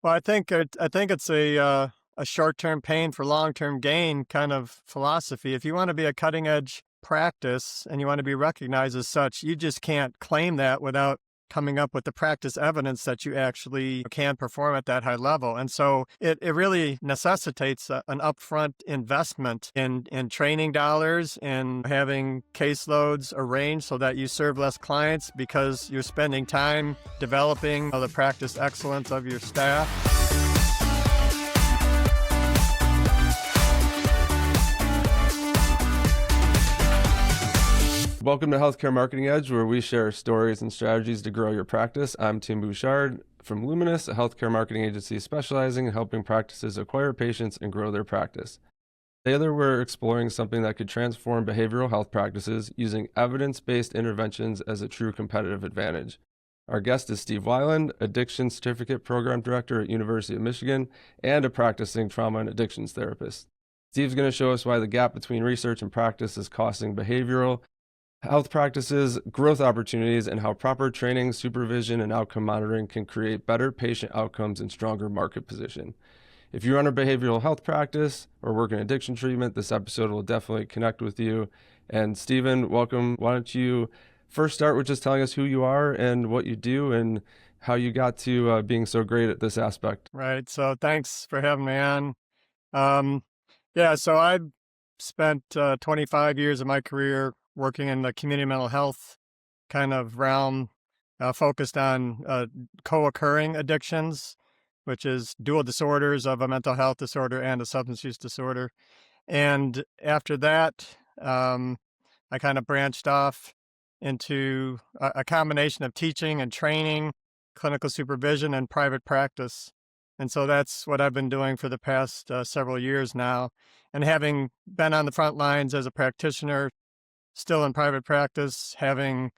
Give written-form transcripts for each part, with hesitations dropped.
Well, I think it's a short-term pain for long-term gain kind of philosophy. If you want to be a cutting-edge practice and you want to be recognized as such, you just can't claim that without coming up with the practice evidence that you actually can perform at that high level. And so it really necessitates an upfront investment in training dollars and having caseloads arranged so that you serve less clients because you're spending time developing the practice excellence of your staff. Welcome to Healthcare Marketing Edge, where we share stories and strategies to grow your practice. I'm Tim Bouchard from Luminus, a healthcare marketing agency specializing in helping practices acquire patients and grow their practice. Together, we're exploring something that could transform behavioral health practices using evidence-based interventions as a true competitive advantage. Our guest is Steve Wiland, Addiction Certificate Program Director at University of Michigan and a practicing trauma and addictions therapist. Steve's going to show us why the gap between research and practice is costing behavioral health practices, growth opportunities, and how proper training, supervision, and outcome monitoring can create better patient outcomes and stronger market position. If you run a behavioral health practice or work in addiction treatment, this episode will definitely connect with you. And Stephen, welcome. Why don't you first start with just telling us who you are and what you do and how you got to being so great at this aspect? Right. So thanks for having me on. Um, yeah, so I've spent 25 years of my career working in the community mental health kind of realm, focused on co-occurring addictions, which is dual disorders of a mental health disorder and a substance use disorder. And after that, I kind of branched off into a combination of teaching and training, clinical supervision, and private practice. And so that's what I've been doing for the past several years now. And having been on the front lines as a practitioner, still in private practice, having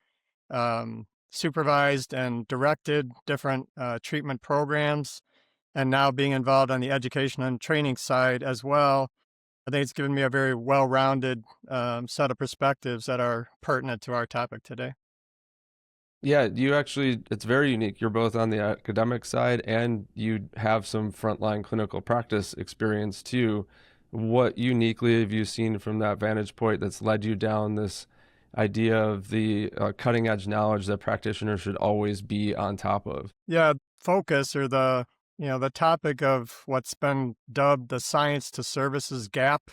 supervised and directed different treatment programs, and now being involved on the education and training side as well, I think it's given me a very well-rounded set of perspectives that are pertinent to our topic today. Yeah, it's very unique. You're both on the academic side and you have some frontline clinical practice experience too. What uniquely have you seen from that vantage point that's led you down this idea of the cutting edge knowledge that practitioners should always be on top of? Yeah, focus or the topic of what's been dubbed the science to services gap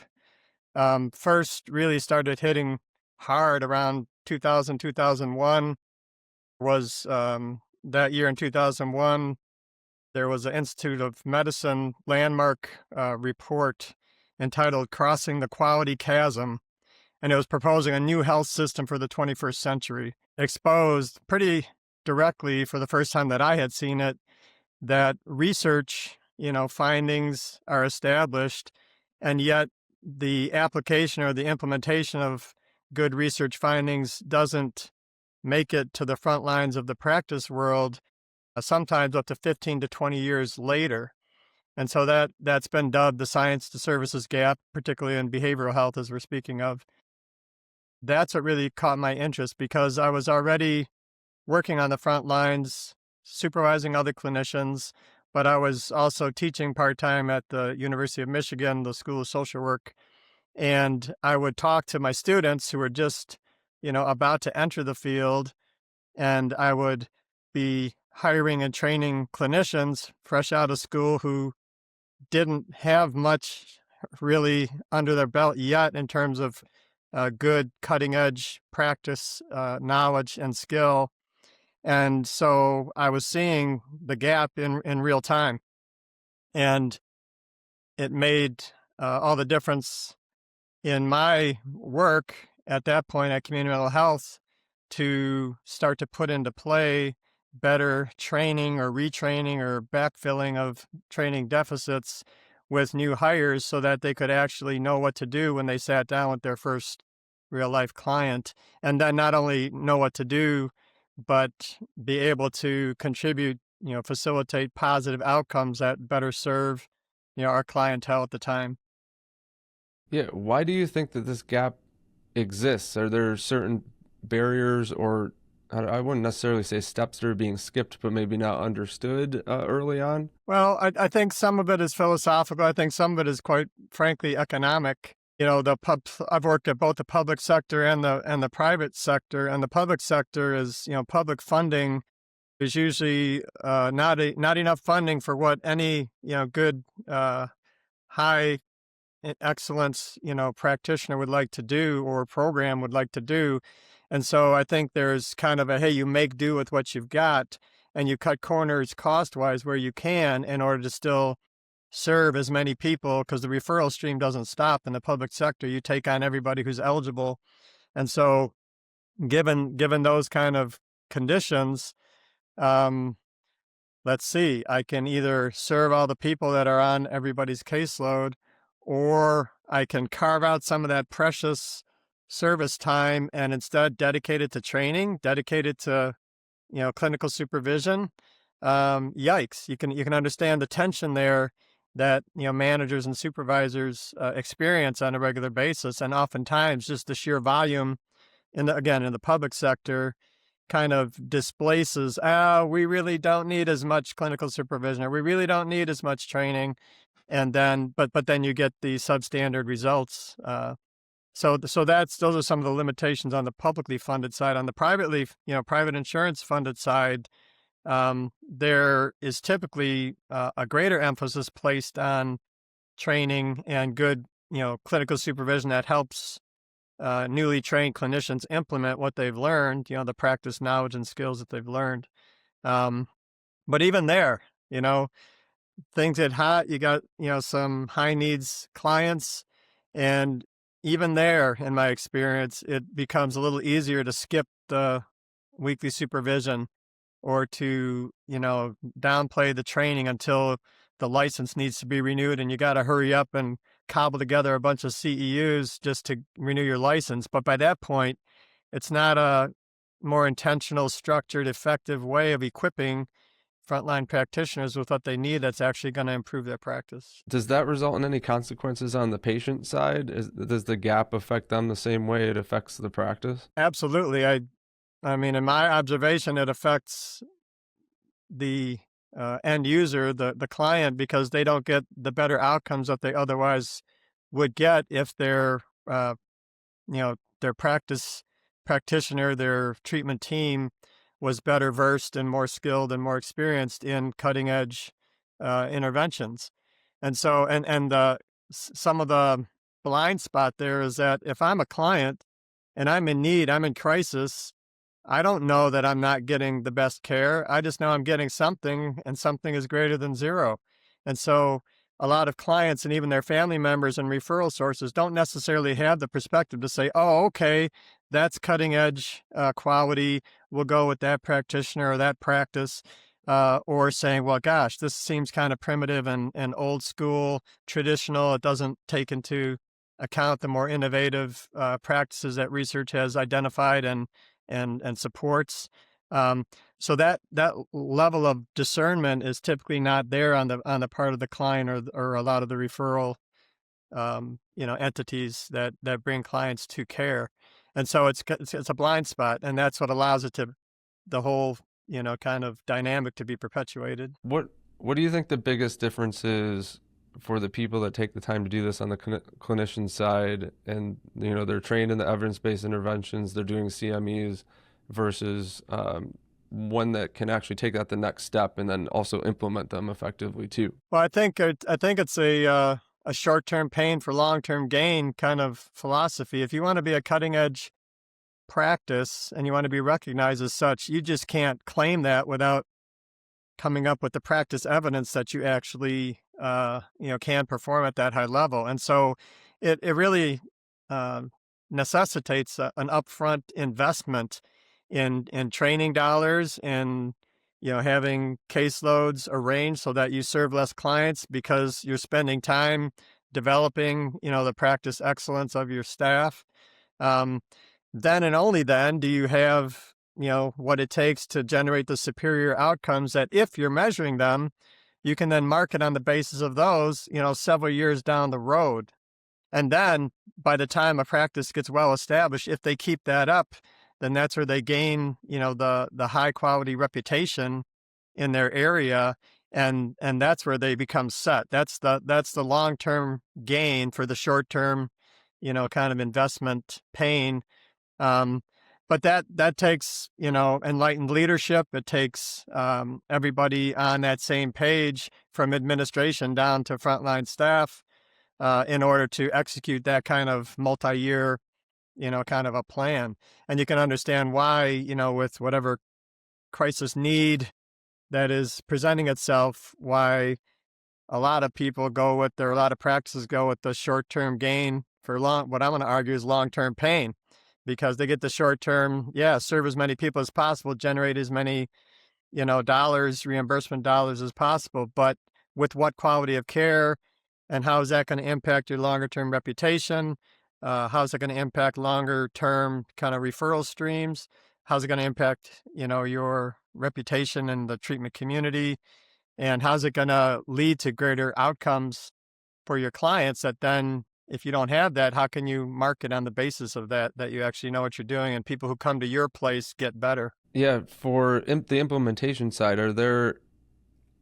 first really started hitting hard around 2000, 2001. Was that year in 2001, there was an Institute of Medicine landmark report entitled Crossing the Quality Chasm, and it was proposing a new health system for the 21st century. Exposed pretty directly for the first time that I had seen it, that research, findings are established, and yet the application or the implementation of good research findings doesn't make it to the front lines of the practice world, sometimes up to 15 to 20 years later. And so that's been dubbed the science to services gap, particularly in behavioral health, as we're speaking of. That's what really caught my interest because I was already working on the front lines, supervising other clinicians, but I was also teaching part-time at the University of Michigan, the School of Social Work. And I would talk to my students who were just, about to enter the field, and I would be hiring and training clinicians fresh out of school who didn't have much really under their belt yet in terms of good cutting edge practice, knowledge and skill. And so I was seeing the gap in real time, and it made all the difference in my work at that point at Community Mental Health to start to put into play better training or retraining or backfilling of training deficits with new hires so that they could actually know what to do when they sat down with their first real life client. And then not only know what to do, but be able to contribute, facilitate positive outcomes that better serve, our clientele at the time. Yeah, why do you think that this gap exists? Are there certain barriers or I wouldn't necessarily say steps that are being skipped, but maybe not understood early on? Well, I think some of it is philosophical. I think some of it is quite frankly economic. I've worked at both the public sector and the private sector, and the public sector is, public funding is usually not enough funding for what any, good high excellence, practitioner would like to do or program would like to do. And so I think there's kind of a, hey, you make do with what you've got and you cut corners cost wise where you can in order to still serve as many people, because the referral stream doesn't stop in the public sector. You take on everybody who's eligible. And so given those kind of conditions, um, let's see, I can either serve all the people that are on everybody's caseload, or I can carve out some of that precious service time and instead dedicate it to training, dedicate it to, clinical supervision. Yikes. You can understand the tension there that, managers and supervisors experience on a regular basis. And oftentimes just the sheer volume in the public sector kind of displaces, we really don't need as much clinical supervision, or we really don't need as much training. And then, but then you get the substandard results. So those are some of the limitations on the publicly funded side. On the private insurance funded side, there is typically a greater emphasis placed on training and good, clinical supervision that helps newly trained clinicians implement what they've learned, the practice knowledge and skills that they've learned. But even there, things get hot. You got, some high needs clients. And even there, in my experience, it becomes a little easier to skip the weekly supervision or to, downplay the training until the license needs to be renewed. And you got to hurry up and cobble together a bunch of CEUs just to renew your license. But by that point, it's not a more intentional, structured, effective way of equipping frontline practitioners with what they need that's actually going to improve their practice. Does that result in any consequences on the patient side? Does the gap affect them the same way it affects the practice? Absolutely. I mean, in my observation, it affects the end user, the client, because they don't get the better outcomes that they otherwise would get if their practitioner, their treatment team was better versed and more skilled and more experienced in cutting edge interventions. And so, some of the blind spot there is that if I'm a client and I'm in need, I'm in crisis, I don't know that I'm not getting the best care. I just know I'm getting something, and something is greater than zero. And so a lot of clients and even their family members and referral sources don't necessarily have the perspective to say, oh, okay, that's cutting edge quality. We'll go with that practitioner or that practice. Or saying, well, gosh, this seems kind of primitive and old school, traditional. It doesn't take into account the more innovative practices that research has identified and supports. So that level of discernment is typically not there on the part of the client or a lot of the referral entities that bring clients to care. And so it's a blind spot, and that's what allows the whole kind of dynamic to be perpetuated. What do you think the biggest difference is for the people that take the time to do this on the clinician side, and they're trained in the evidence-based interventions, they're doing CMEs, versus one that can actually take that the next step and then also implement them effectively too? Well, I think it's a short-term pain for long-term gain kind of philosophy. If you want to be a cutting-edge practice and you want to be recognized as such, you just can't claim that without coming up with the practice evidence that you actually can perform at that high level. And so it really necessitates an upfront investment in training dollars and having caseloads arranged so that you serve less clients, because you're spending time developing the practice excellence of your staff. Then and only then do you have what it takes to generate the superior outcomes that, if you're measuring them, you can then market on the basis of those several years down the road. And then by the time a practice gets well established, if they keep that up, then that's where they gain, the high quality reputation in their area, and that's where they become set. That's the long-term gain for the short-term, kind of investment pain. Um, but that takes, enlightened leadership. It takes everybody on that same page from administration down to frontline staff in order to execute that kind of multi-year, kind of a plan. And you can understand why, with whatever crisis need that is presenting itself, why a lot of people go with, or a lot of practices go with the short-term gain for what I'm going to argue is long-term pain, because they get the short-term, serve as many people as possible, generate as many, dollars, reimbursement dollars as possible. But with what quality of care, and how is that going to impact your longer-term reputation? How's it going to impact longer-term kind of referral streams? How's it going to impact, your reputation in the treatment community? And how's it going to lead to greater outcomes for your clients that then, if you don't have that, how can you market on the basis of that you actually know what you're doing and people who come to your place get better? Yeah, for the implementation side, are there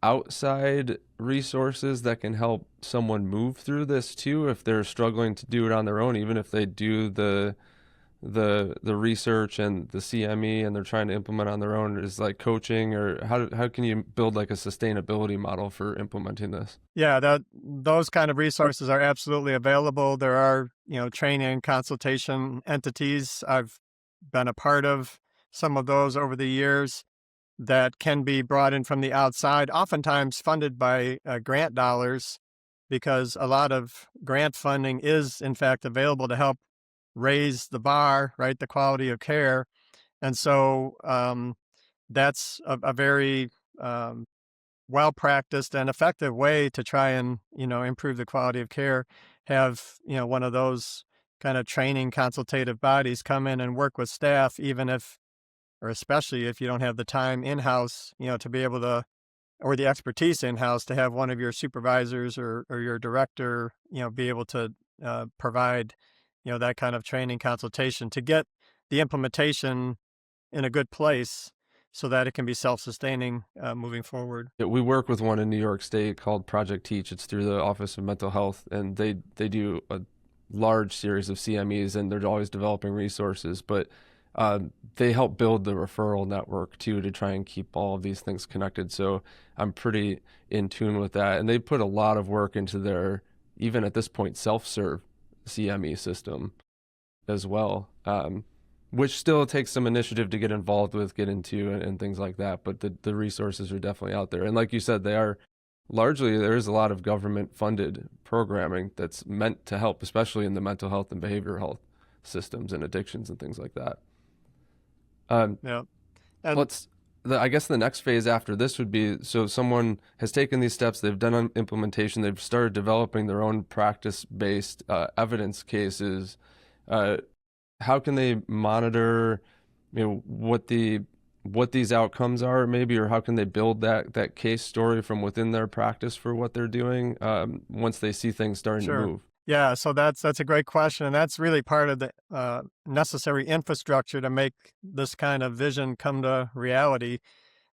outside resources that can help someone move through this too if they're struggling to do it on their own, even if they do the research and the CME and they're trying to implement on their own? Is like coaching, or how can you build like a sustainability model for implementing this? Yeah, those kind of resources are absolutely available. There are, training and consultation entities. I've been a part of some of those over the years that can be brought in from the outside, oftentimes funded by grant dollars, because a lot of grant funding is in fact available to help raise the bar, right, the quality of care. And so that's a very well practiced and effective way to try and, improve the quality of care. Have, one of those kind of training consultative bodies come in and work with staff, even if, or especially if you don't have the time in-house, to be able to, or the expertise in-house to have one of your supervisors or your director, be able to provide, that kind of training consultation to get the implementation in a good place so that it can be self-sustaining moving forward. Yeah, we work with one in New York State called Project Teach. It's through the Office of Mental Health, and they do a large series of CMEs, and they're always developing resources. But they help build the referral network too to try and keep all of these things connected. So I'm pretty in tune with that, and they put a lot of work into their, even at this point, self-serve CME system as well. Which still takes some initiative to get involved with, get into, and things like that. But the resources are definitely out there. And like you said, they are largely, there is a lot of government funded programming that's meant to help, especially in the mental health and behavioral health systems and addictions and things like that. Yeah. And I guess the next phase after this would be, so someone has taken these steps, they've done an implementation, they've started developing their own practice-based evidence cases. How can they monitor, what these outcomes are, maybe, or how can they build that case story from within their practice for what they're doing once they see things starting to move? Yeah, so that's a great question, and that's really part of the necessary infrastructure to make this kind of vision come to reality.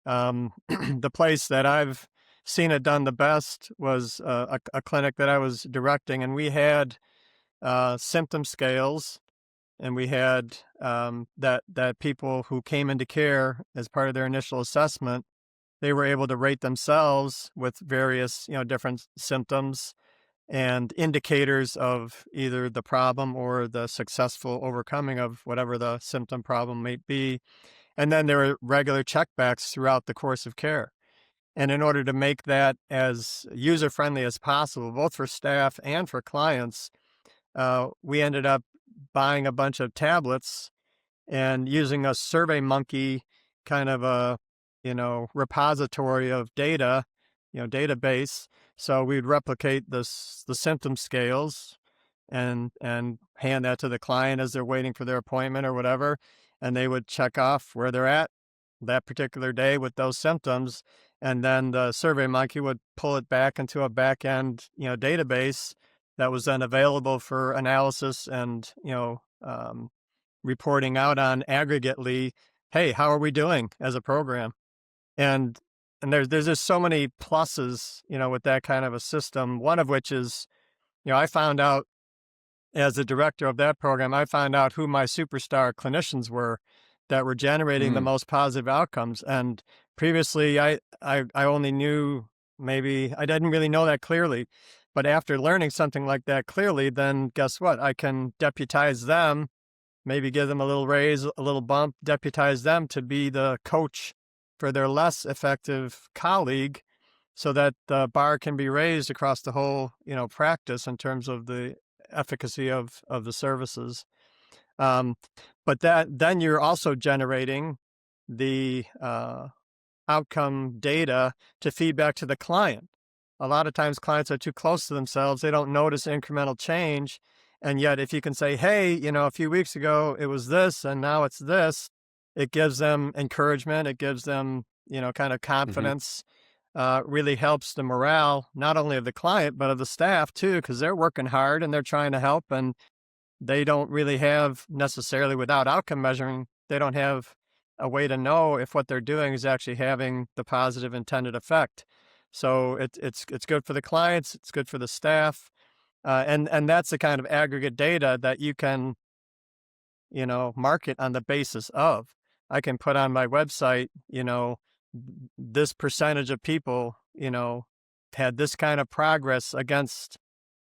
The place that I've seen it done the best was a clinic that I was directing, and we had symptom scales. And we had that people who came into care as part of their initial assessment, they were able to rate themselves with various, different symptoms and indicators of either the problem or the successful overcoming of whatever the symptom problem may be. And then there were regular checkbacks throughout the course of care. And in order to make that as user-friendly as possible, both for staff and for clients, we ended up buying a bunch of tablets and using a survey monkey kind of a, repository of data, database. So we'd replicate the symptom scales and hand that to the client as they're waiting for their appointment or whatever. And they would check off where they're at that particular day with those symptoms. And then the survey monkey would pull it back into a back end, database that was then available for analysis and, reporting out on aggregately, hey, how are we doing as a program? And there's just so many pluses, with that kind of a system. One of which is, I found out as the director of that program, I found out who my superstar clinicians were that were generating the Mm, most positive outcomes. And previously, I only knew, maybe I didn't really know that clearly. But after learning something like that clearly, then guess what? I can deputize them, maybe give them a little raise, a little bump, deputize them to be the coach for their less effective colleague, so that the bar can be raised across the whole, practice in terms of the efficacy of the services. Um, but then you're also generating the outcome data to feed back to the client. A lot of times clients are too close to themselves. They don't notice incremental change. And yet, if you can say, hey, a few weeks ago it was this and now it's this, it gives them encouragement. It gives them, kind of hmm confidence. Really helps the morale, not only of the client, but of the staff too, because they're working hard and they're trying to help. And they don't really have, necessarily, without outcome measuring, they don't have a way to know if what they're doing is actually having the positive intended effect. So it's good for the clients, it's good for the staff, and that's the kind of aggregate data that you can, market on the basis of. I can put on my website, this percentage of people, had this kind of progress against,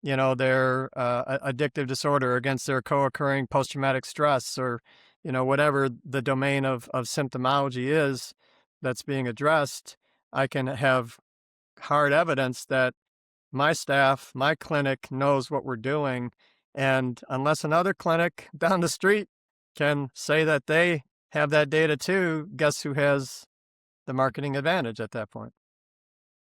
their addictive disorder, against their co-occurring post-traumatic stress, or, whatever the domain of symptomology is that's being addressed. I can have hard evidence that my staff, my clinic knows what we're doing. And unless another clinic down the street can say that they have that data too, guess who has the marketing advantage at that point?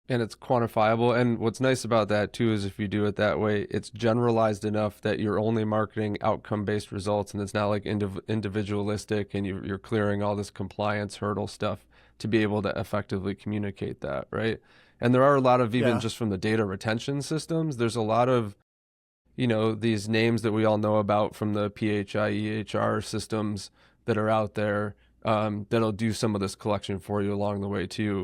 And it's quantifiable. And what's nice about that too is if you do it that way, it's generalized enough that you're only marketing outcome-based results, and it's not like individualistic, and you're clearing all this compliance hurdle stuff to be able to effectively communicate that, right? And there are a lot of, even Yeah, just from the data retention systems, there's a lot of, these names that we all know about from the PHI, EHR systems that are out there, that'll do some of this collection for you along the way too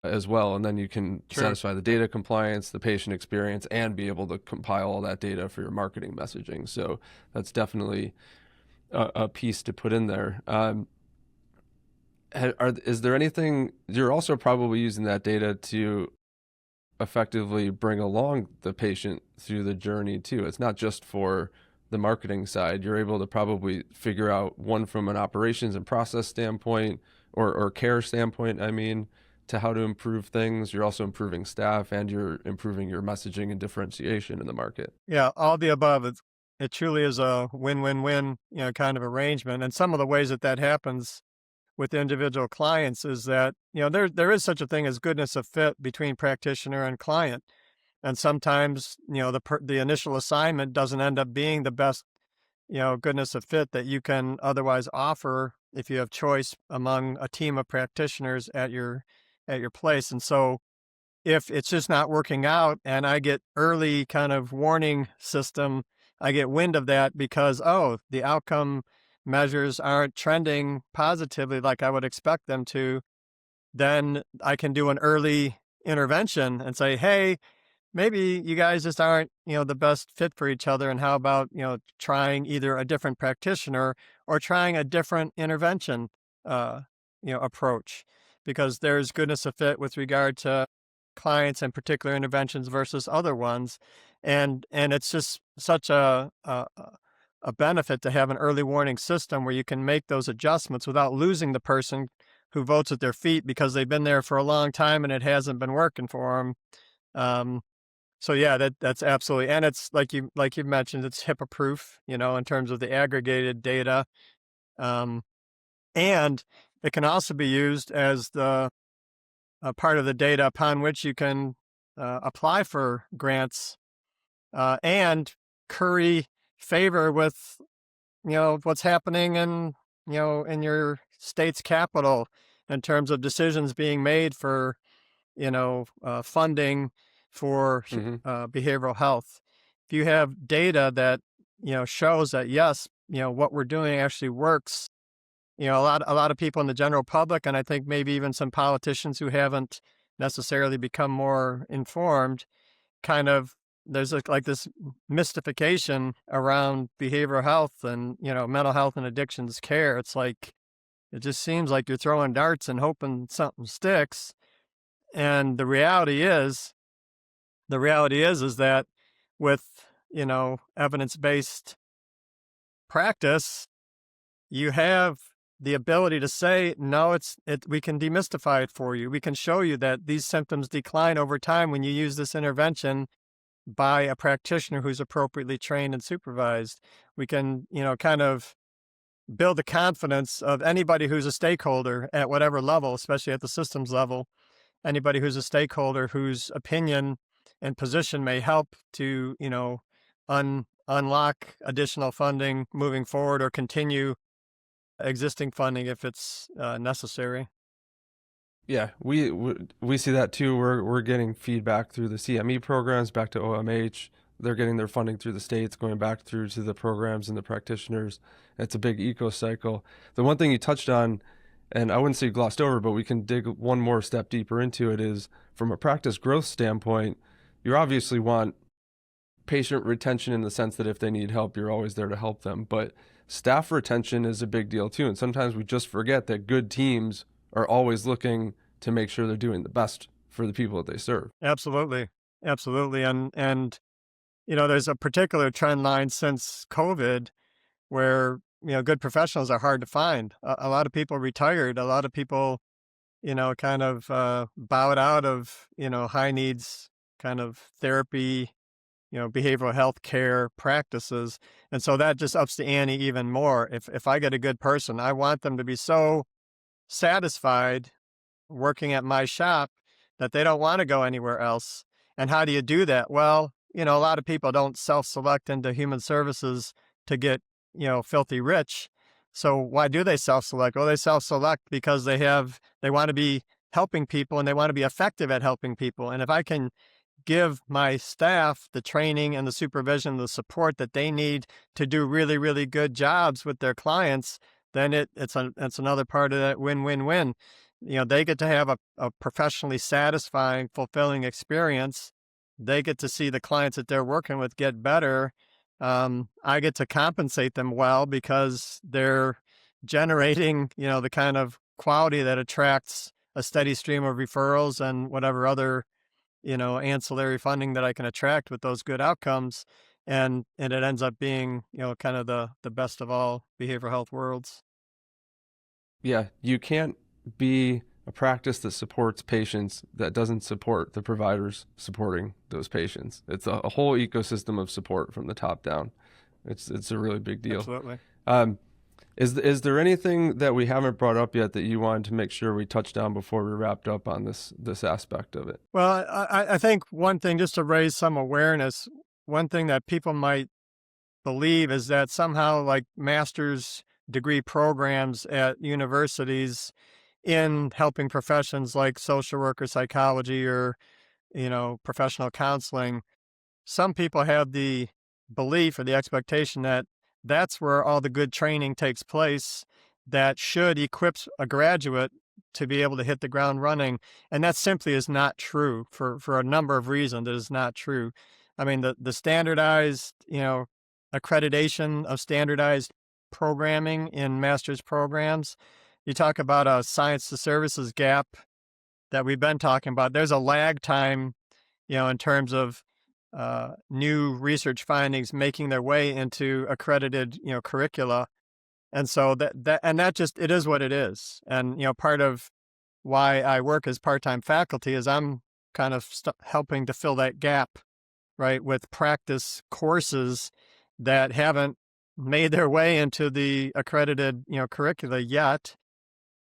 as well. And then you can true. satisfy the data compliance, the patient experience, and be able to compile all that data for your marketing messaging. So that's definitely a piece to put in there. Is there anything you're also probably using that data to effectively bring along the patient through the journey too? It's not just for the marketing side. You're able to probably figure out one from an operations and process standpoint, or care standpoint, I mean, to how to improve things. You're also improving staff, and you're improving your messaging and differentiation in the market. Yeah, all the above. It truly is a win-win-win, kind of arrangement. And some of the ways that that happens with individual clients is that, there is such a thing as goodness of fit between practitioner and client. And sometimes, the initial assignment doesn't end up being the best, goodness of fit that you can otherwise offer if you have choice among a team of practitioners at your place. And so if it's just not working out and I get early kind of warning system, I get wind of that because, oh, the outcome measures aren't trending positively like I would expect them to, then I can do an early intervention and say, hey, maybe you guys just aren't, the best fit for each other. And how about, trying either a different practitioner or trying a different intervention, approach, because there's goodness of fit with regard to clients and particular interventions versus other ones. And it's just such a benefit to have an early warning system where you can make those adjustments without losing the person who votes with their feet because they've been there for a long time and it hasn't been working for them. So yeah, that's absolutely, and it's like you mentioned, it's HIPAA proof, in terms of the aggregated data, um, and it can also be used as the part of the data upon which you can apply for grants, and curry favor with, what's happening in your state's capital in terms of decisions being made for, funding for hmm behavioral health. If you have data that, shows that, yes, what we're doing actually works. A lot of people in the general public, and I think maybe even some politicians who haven't necessarily become more informed, kind of there's like this mystification around behavioral health and mental health and addictions care. It's like it just seems like you're throwing darts and hoping something sticks. And the reality is that with evidence-based practice, you have the ability to say, no, we can demystify it for you. We can show you that these symptoms decline over time when you use this intervention by a practitioner who's appropriately trained and supervised. We can, kind of build the confidence of anybody who's a stakeholder at whatever level, especially at the systems level, anybody who's a stakeholder whose opinion and position may help to, unlock additional funding moving forward or continue existing funding if it's necessary. Yeah, we see that too. We're getting feedback through the CME programs back to OMH. They're getting their funding through the states, going back through to the programs and the practitioners. It's a big eco cycle. The one thing you touched on, and I wouldn't say glossed over, but we can dig one more step deeper into it, is from a practice growth standpoint, you obviously want patient retention in the sense that if they need help, you're always there to help them. But staff retention is a big deal too. And sometimes we just forget that good teams are always looking to make sure they're doing the best for the people that they serve. Absolutely. Absolutely. And there's a particular trend line since COVID where, good professionals are hard to find. A lot of people retired. A lot of people, kind of bowed out of, high needs kind of therapy, behavioral health care practices. And so that just ups the ante even more. If I get a good person, I want them to be so satisfied working at my shop that they don't want to go anywhere else. And how do you do that? Well, a lot of people don't self-select into human services to get, filthy rich. So why do they self-select? Well, they self-select because they want to be helping people and they want to be effective at helping people. And if I can give my staff the training and the supervision, the support that they need to do really, really good jobs with their clients, then it's another part of that win-win-win. They get to have a professionally satisfying, fulfilling experience. They get to see the clients that they're working with get better. I get to compensate them well because they're generating, the kind of quality that attracts a steady stream of referrals and whatever other, ancillary funding that I can attract with those good outcomes. And it ends up being, kind of the best of all behavioral health worlds. Yeah, you can't be a practice that supports patients that doesn't support the providers supporting those patients. It's a whole ecosystem of support from the top down. It's a really big deal. Absolutely. Is there anything that we haven't brought up yet that you wanted to make sure we touched on before we wrapped up on this aspect of it? Well, I think one thing, just to raise some awareness, one thing that people might believe is that somehow like master's degree programs at universities in helping professions like social work or psychology or, professional counseling, some people have the belief or the expectation that that's where all the good training takes place that should equip a graduate to be able to hit the ground running. And that simply is not true for a number of reasons. It is not true. I mean, the standardized, accreditation of standardized programming in master's programs, you talk about a science to services gap that we've been talking about. There's a lag time, in terms of new research findings making their way into accredited, curricula. And so it is what it is. And, part of why I work as part-time faculty is I'm kind of helping to fill that gap, right, with practice courses that haven't made their way into the accredited, curricula yet.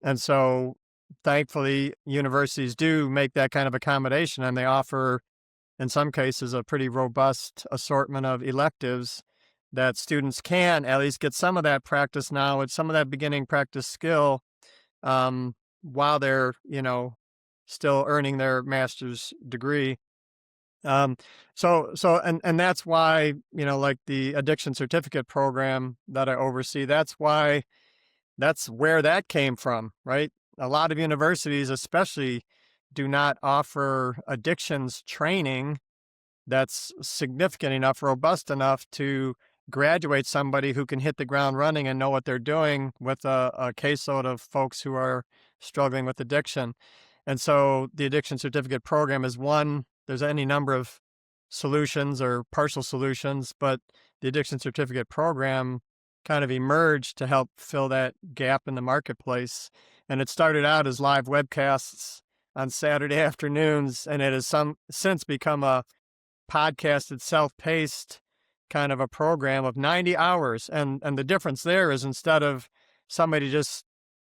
And so thankfully universities do make that kind of accommodation, and they offer, in some cases, a pretty robust assortment of electives that students can at least get some of that practice knowledge, some of that beginning practice skill, while they're, still earning their master's degree. Um, and that's why, like the addiction certificate program that I oversee, that's where that came from, right? A lot of universities, especially, do not offer addictions training that's significant enough, robust enough to graduate somebody who can hit the ground running and know what they're doing with a caseload of folks who are struggling with addiction. And so the addiction certificate program is one. There's any number of solutions or partial solutions, but the addiction certificate program kind of emerged to help fill that gap in the marketplace. And it started out as live webcasts on Saturday afternoons, and it has since become a podcasted, self-paced kind of a program of 90 hours. And the difference there is, instead of somebody just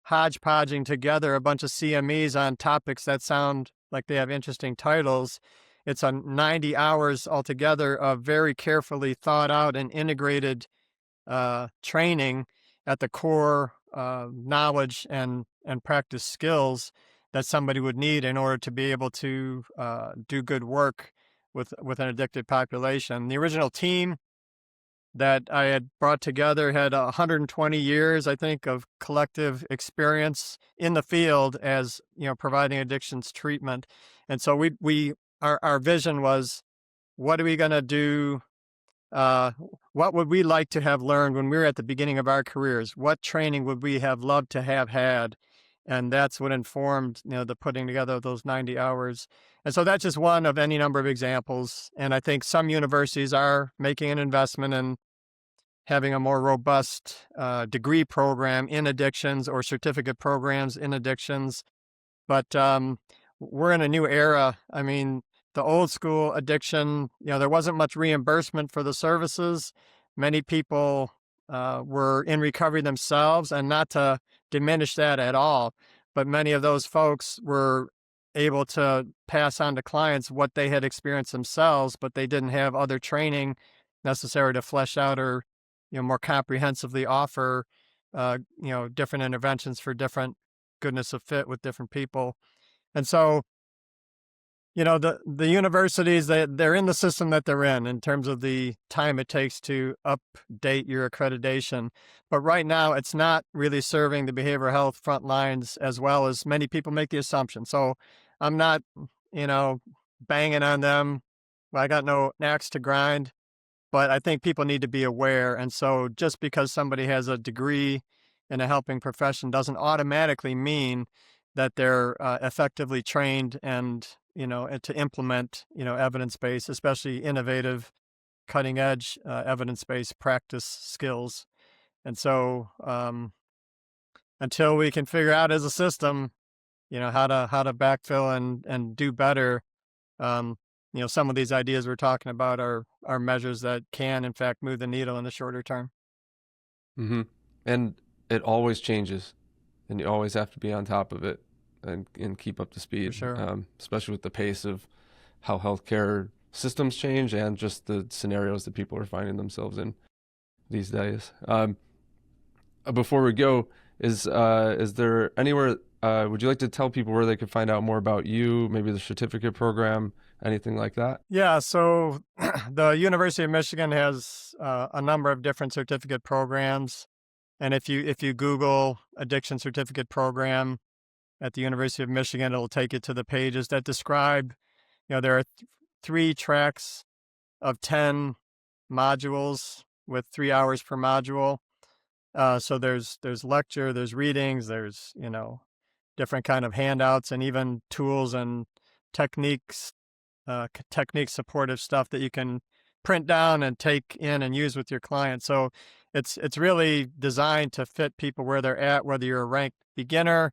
hodgepodging together a bunch of CMEs on topics that sound like they have interesting titles, it's a 90 hours altogether of very carefully thought out and integrated training at the core knowledge and practice skills that somebody would need in order to be able to do good work with an addicted population. The original team that I had brought together had 120 years, I think, of collective experience in the field as, providing addictions treatment. And so our vision was, what are we going to do? What would we like to have learned when we were at the beginning of our careers? What training would we have loved to have had? And that's what informed, the putting together of those 90 hours. And so that's just one of any number of examples. And I think some universities are making an investment in having a more robust degree program in addictions or certificate programs in addictions. But we're in a new era. I mean, the old school addiction, there wasn't much reimbursement for the services. Many people were in recovery themselves, and not to diminish that at all, but many of those folks were able to pass on to clients what they had experienced themselves, but they didn't have other training necessary to flesh out or, more comprehensively offer, different interventions for different goodness of fit with different people. And so, the universities, they're in the system that they're in terms of the time it takes to update your accreditation. But right now, it's not really serving the behavioral health front lines as well as many people make the assumption. So I'm not, banging on them. I got no axe to grind, but I think people need to be aware. And so just because somebody has a degree in a helping profession doesn't automatically mean that they're effectively trained and to implement evidence-based, especially innovative, cutting-edge evidence-based practice skills. And so until we can figure out as a system, how to backfill and do better, some of these ideas we're talking about are measures that can in fact move the needle in the shorter term. Mm-hmm. And it always changes, and you always have to be on top of it and keep up to speed, For sure. Especially with the pace of how healthcare systems change and just the scenarios that people are finding themselves in these days. Before we go, is there anywhere, would you like to tell people where they could find out more about you, maybe the certificate program, anything like that? Yeah, so the University of Michigan has a number of different certificate programs. And if you Google addiction certificate program at the University of Michigan, it'll take you to the pages that describe, there are 3 tracks of 10 modules with 3 hours per module. So there's lecture, there's readings, there's, different kind of handouts and even tools and techniques, technique supportive stuff that you can print down and take in and use with your clients. So it's really designed to fit people where they're at, whether you're a ranked beginner.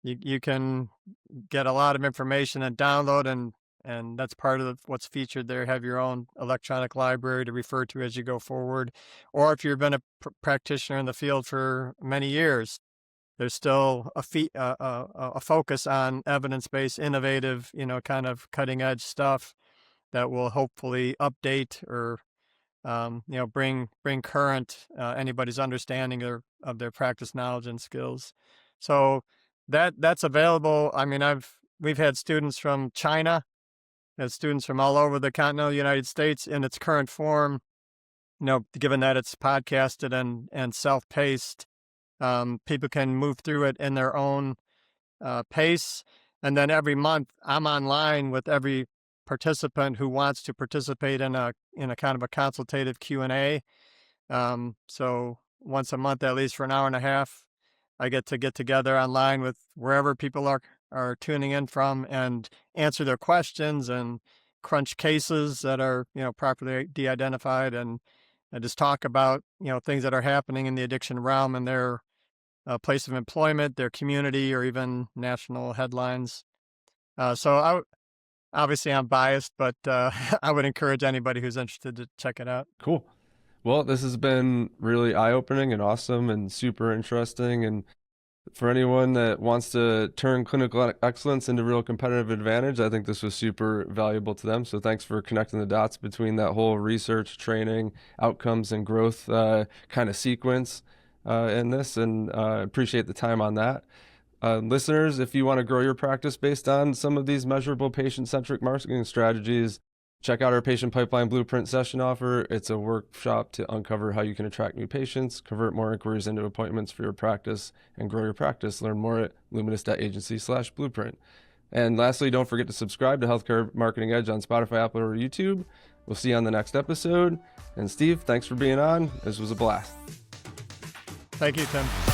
You can get a lot of information and download, and that's part of what's featured there. Have your own electronic library to refer to as you go forward. Or if you've been a practitioner in the field for many years, there's still a focus on evidence-based, innovative, kind of cutting-edge stuff that will hopefully update or bring current anybody's understanding of their practice knowledge and skills. So that's available. I mean, we've had students from China as students from all over the continental United States in its current form. Given that it's podcasted and self-paced, people can move through it in their own pace. And then every month, I'm online with every participant who wants to participate in a kind of a consultative Q&A. So once a month, at least for an hour and a half, I get together online with wherever people are tuning in from and answer their questions and crunch cases that are properly de-identified, and just talk about things that are happening in the addiction realm and their place of employment, their community, or even national headlines. Obviously I'm biased, but I would encourage anybody who's interested to check it out. Cool. Well, this has been really eye-opening and awesome and super interesting. And for anyone that wants to turn clinical excellence into real competitive advantage, I think this was super valuable to them. So thanks for connecting the dots between that whole research, training, outcomes, and growth kind of sequence in this, and appreciate the time on that. Listeners, if you want to grow your practice based on some of these measurable patient-centric marketing strategies, check out our patient pipeline blueprint session offer. It's a workshop to uncover how you can attract new patients, convert more inquiries into appointments for your practice, and grow your practice. Learn more at luminus.agency/blueprint. And lastly, don't forget to subscribe to Healthcare Marketing Edge on Spotify, Apple, or YouTube. We'll see you on the next episode. And Steve, thanks for being on. This was a blast. Thank you, Tim.